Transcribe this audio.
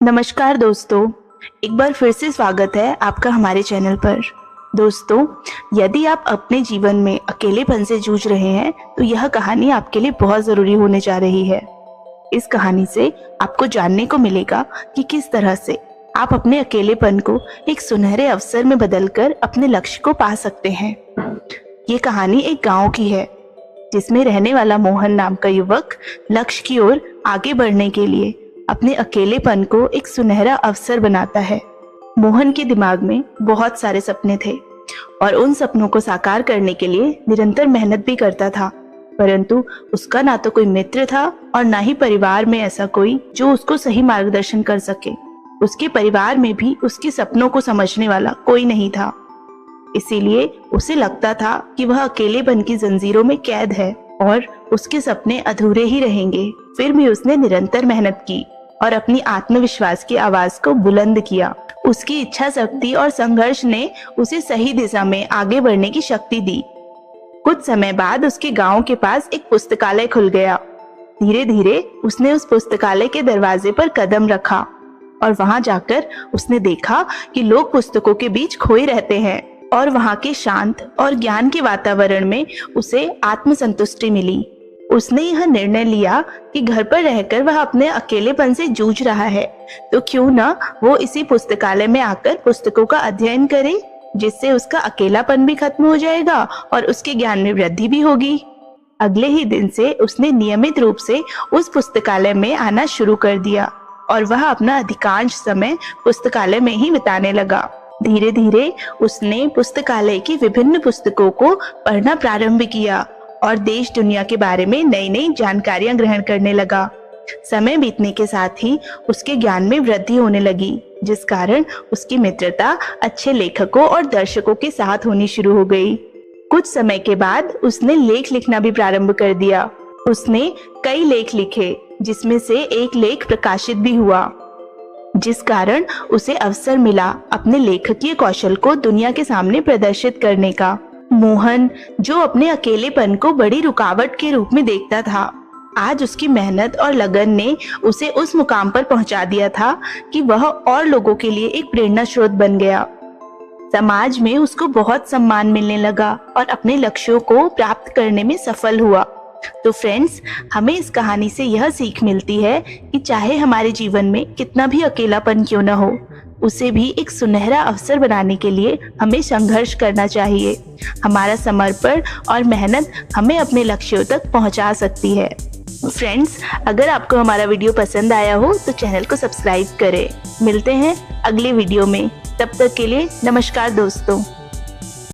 नमस्कार दोस्तों, एक बार फिर से स्वागत है आपका हमारे चैनल पर। दोस्तों, यदि आप अपने जीवन में अकेलेपन से जूझ रहे हैं तो यह कहानी आपके लिए बहुत ज़रूरी होने जा रही है। इस कहानी से आपको जानने को मिलेगा कि किस तरह से आप अपने अकेलेपन को एक सुनहरे अवसर में बदलकर अपने लक्ष्य को पा सकते हैं। ये कहानी एक गांव की है जिसमें रहने वाला मोहन नाम का युवक लक्ष्य की ओर आगे बढ़ने के लिए अपने अकेलेपन को एक सुनहरा अवसर बनाता है। मोहन के दिमाग में बहुत सारे सपने थे और उन सपनों को साकार करने के लिए निरंतर मेहनत भी करता था, परंतु उसका ना तो कोई मित्र था और ना ही परिवार में ऐसा कोई जो उसको सही मार्गदर्शन कर सके। उसके परिवार में भी उसके सपनों को समझने वाला कोई नहीं था। इसीलिए उसे लगता था कि वह अकेलेपन की जंजीरों में कैद है और उसके सपने अधूरे ही रहेंगे। फिर भी उसने निरंतर मेहनत की और अपनी आत्मविश्वास की आवाज को बुलंद किया। उसकी इच्छा शक्ति और संघर्ष ने उसे सही दिशा में आगे बढ़ने की शक्ति दी। कुछ समय बाद उसके गांव के पास एक पुस्तकालय खुल गया। धीरे धीरे उसने उस पुस्तकालय के दरवाजे पर कदम रखा और वहां जाकर उसने देखा कि लोग पुस्तकों के बीच खोए रहते हैं और वहां के शांत और ज्ञान के वातावरण में उसे आत्मसंतुष्टि मिली। उसने यह निर्णय लिया कि घर पर रहकर वह अपने अकेलेपन से जूझ रहा है, तो क्यों ना वो इसी पुस्तकालय में आकर पुस्तकों का अध्ययन करे, जिससे उसका अकेलापन भी खत्म हो जाएगा और उसके ज्ञान में वृद्धि भी होगी। अगले ही दिन से उसने नियमित रूप से उस पुस्तकालय में आना शुरू कर दिया और वह अपना अधिकांश समय पुस्तकालय में ही बिताने लगा। धीरे धीरे उसने पुस्तकालय की विभिन्न पुस्तकों को पढ़ना प्रारंभ किया और देश दुनिया के बारे में नई नई जानकारियां ग्रहण करने लगा। समय बीतने के साथ ही उसके ज्ञान में वृद्धि होने लगी, जिस कारण उसकी मित्रता अच्छे लेखकों और दर्शकों के साथ होनी शुरू हो गई। कुछ समय के बाद उसने लेख लिखना भी प्रारंभ कर दिया। उसने कई लेख लिखे, जिसमें से एक लेख प्रकाशित भी हुआ, जिस कारण उसे अवसर मिला अपने लेखकीय कौशल को दुनिया के सामने प्रदर्शित करने का। मोहन, जो अपने अकेलेपन को बड़ी रुकावट के रूप में देखता था, आज उसकी मेहनत और लगन ने उसे उस मुकाम पर पहुंचा दिया था कि वह और लोगों के लिए एक प्रेरणा स्रोत बन गया। समाज में उसको बहुत सम्मान मिलने लगा और अपने लक्ष्यों को प्राप्त करने में सफल हुआ। तो फ्रेंड्स, हमें इस कहानी से यह सीख मिलती है कि चाहे हमारे जीवन में कितना भी अकेलापन क्यों न हो, उसे भी एक सुनहरा अवसर बनाने के लिए हमें संघर्ष करना चाहिए। हमारा समर्पण और मेहनत हमें अपने लक्ष्यों तक पहुंचा सकती है। फ्रेंड्स, अगर आपको हमारा वीडियो पसंद आया हो तो चैनल को सब्सक्राइब करें। मिलते हैं अगले वीडियो में, तब तक के लिए नमस्कार दोस्तों।